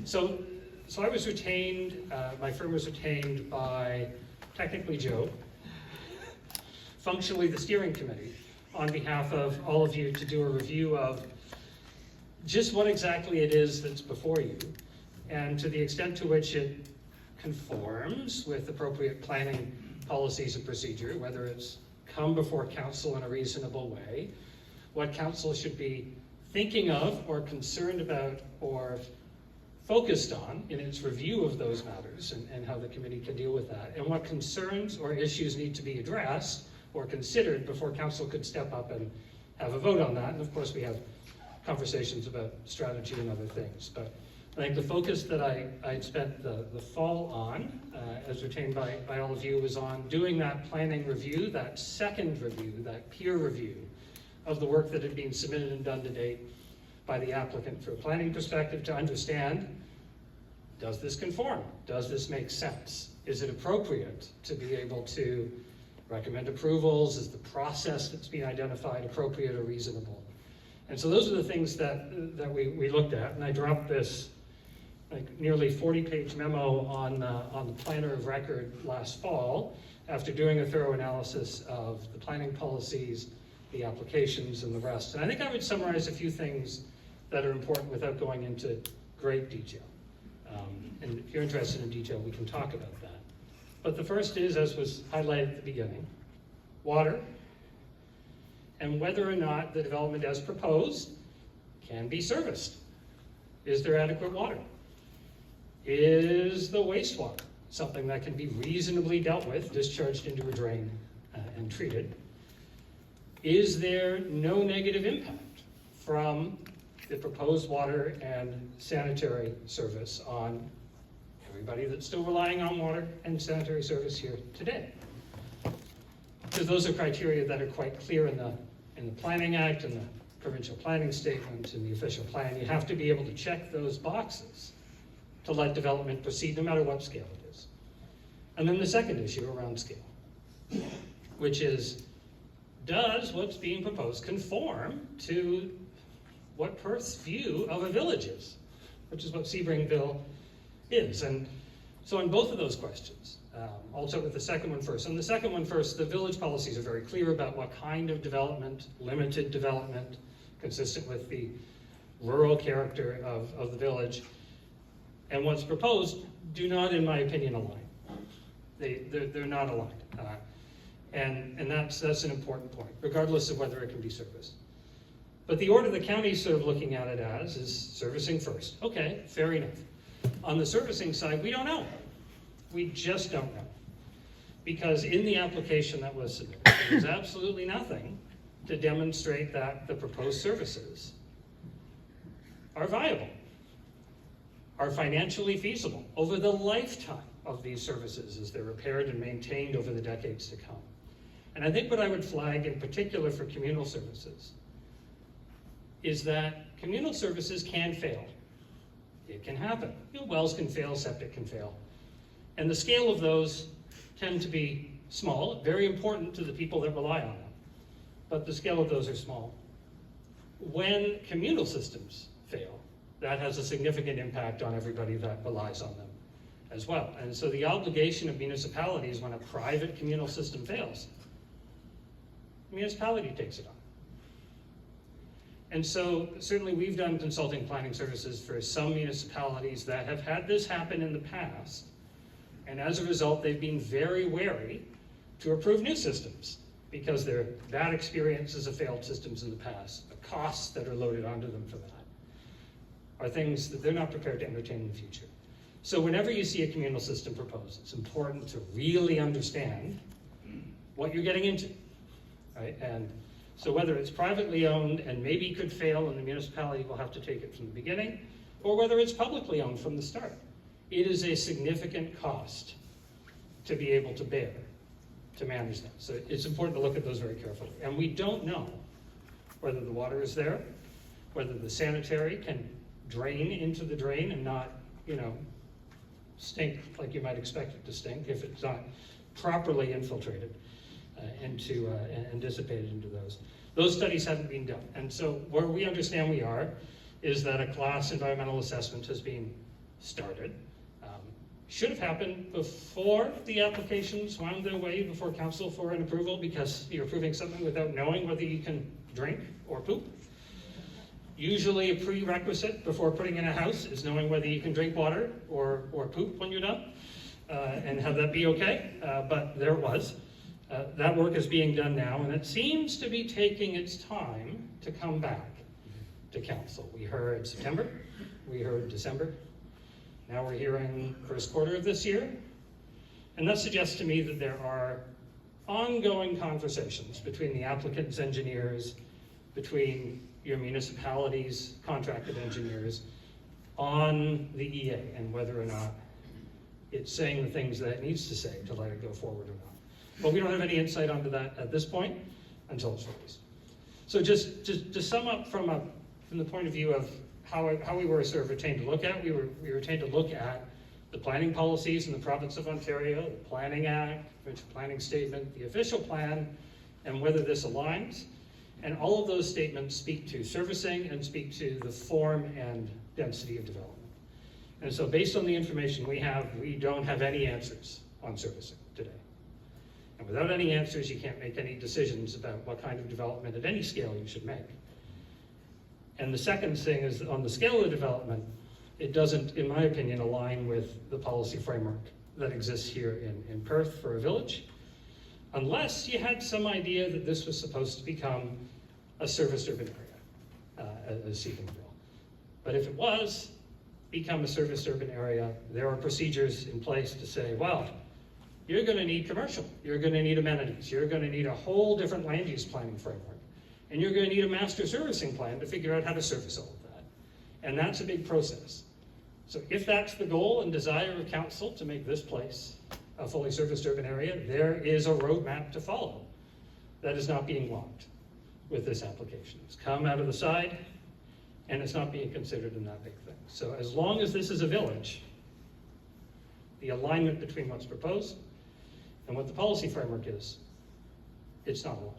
So I was retained, my firm was retained by technically Joe, functionally the steering committee, on behalf of all of you to do a review of just what exactly it is that's before you, and to the extent to which it conforms with appropriate planning policies and procedure, whether it's come before council in a reasonable way, what council should be thinking of or concerned about or focused on in its review of those matters, and how the committee can deal with that, and what concerns or issues need to be addressed or considered before council could step up and have a vote on that. And of course we have conversations about strategy and other things. But I think the focus that I'd spent the fall on, as retained by all of you, was on doing that planning review, that second review, that peer review of the work that had been submitted and done to date by the applicant from a planning perspective, to understand, does this conform? Does this make sense? Is it appropriate to be able to recommend approvals? Is the process that's being identified appropriate or reasonable? And so those are the things that we looked at, and I dropped this nearly 40-page memo on the planner of record last fall, after doing a thorough analysis of the planning policies, the applications, and the rest. And I think I would summarize a few things that are important without going into great detail. And if you're interested in detail, we can talk about that. But the first is, as was highlighted at the beginning, water, and whether or not the development as proposed can be serviced. Is there adequate water? Is the wastewater something that can be reasonably dealt with, discharged into a drain and treated? Is there no negative impact from the proposed water and sanitary service on everybody that's still relying on water and sanitary service here today? Because those are criteria that are quite clear in the Planning Act and the provincial planning statement and the official plan. You have to be able to check those boxes to let development proceed, no matter what scale it is. And then the second issue around scale, which is, does what's being proposed conform to what Perth's view of a village is, which is what Sebringville is? And so on both of those questions, I'll start with the second one first. On the second one first, the village policies are very clear about what kind of development, limited development, consistent with the rural character of the village, and what's proposed do not, in my opinion, align. They're not aligned. And that's an important point, regardless of whether it can be serviced. But the order the county's sort of looking at it as is servicing first. Okay, fair enough. On the servicing side, we don't know. We just don't know. Because in the application that was submitted, there's absolutely nothing to demonstrate that the proposed services are viable, are financially feasible over the lifetime of these services as they're repaired and maintained over the decades to come. And I think what I would flag in particular for communal services is that communal services can fail. It can happen. Wells can fail, septic can fail. And the scale of those tend to be small, very important to the people that rely on them. But the scale of those are small. When communal systems fail, that has a significant impact on everybody that relies on them as well. And so the obligation of municipalities when a private communal system fails, the municipality takes it on. And so certainly we've done consulting planning services for some municipalities that have had this happen in the past, and as a result they've been very wary to approve new systems because their bad experiences of failed systems in the past, the costs that are loaded onto them for that, are things that they're not prepared to entertain in the future. So whenever you see a communal system proposed, it's important to really understand what you're getting into, right? And so whether it's privately owned and maybe could fail and the municipality will have to take it from the beginning, or whether it's publicly owned from the start, it is a significant cost to be able to bear to manage that. So it's important to look at those very carefully. And we don't know whether the water is there, whether the sanitary can drain into the drain and not, stink like you might expect it to stink if it's not properly infiltrated and dissipated into those. Those studies haven't been done. And so where we understand we are is that a class environmental assessment has been started. Should have happened before the applications wound their way before council for an approval, because you're approving something without knowing whether you can drink or poop. Usually a prerequisite before putting in a house is knowing whether you can drink water or poop when you're done, and have that be okay, but there it was. That work is being done now, and it seems to be taking its time to come back to council. We heard September, we heard December, now we're hearing first quarter of this year, and that suggests to me that there are ongoing conversations between the applicant's engineers, between your municipality's contracted engineers on the EA and whether or not it's saying the things that it needs to say to let it go forward or not. But we don't have any insight onto that at this point until it's released. So just to sum up from the point of view of how we were sort of retained to look at, we were retained to look at the planning policies in the province of Ontario, the Planning Act, the planning statement, the official plan, and whether this aligns. And all of those statements speak to servicing and speak to the form and density of development. And so based on the information we have, we don't have any answers on servicing today. And without any answers, you can't make any decisions about what kind of development at any scale you should make. And the second thing is, on the scale of development, it doesn't, in my opinion, align with the policy framework that exists here in Perth for a village, unless you had some idea that this was supposed to become a serviced urban area, as Sebringville. But if it was become a serviced urban area, there are procedures in place to say, well, you're going to need commercial, you're going to need amenities, you're going to need a whole different land use planning framework, and you're going to need a master servicing plan to figure out how to service all of that. And that's a big process. So if that's the goal and desire of council to make this place a fully serviced urban area, there is a roadmap to follow that is not being walked with this application. It's come out of the side, and it's not being considered in that big thing. So as long as this is a village, the alignment between what's proposed and what the policy framework is, it's not aligned.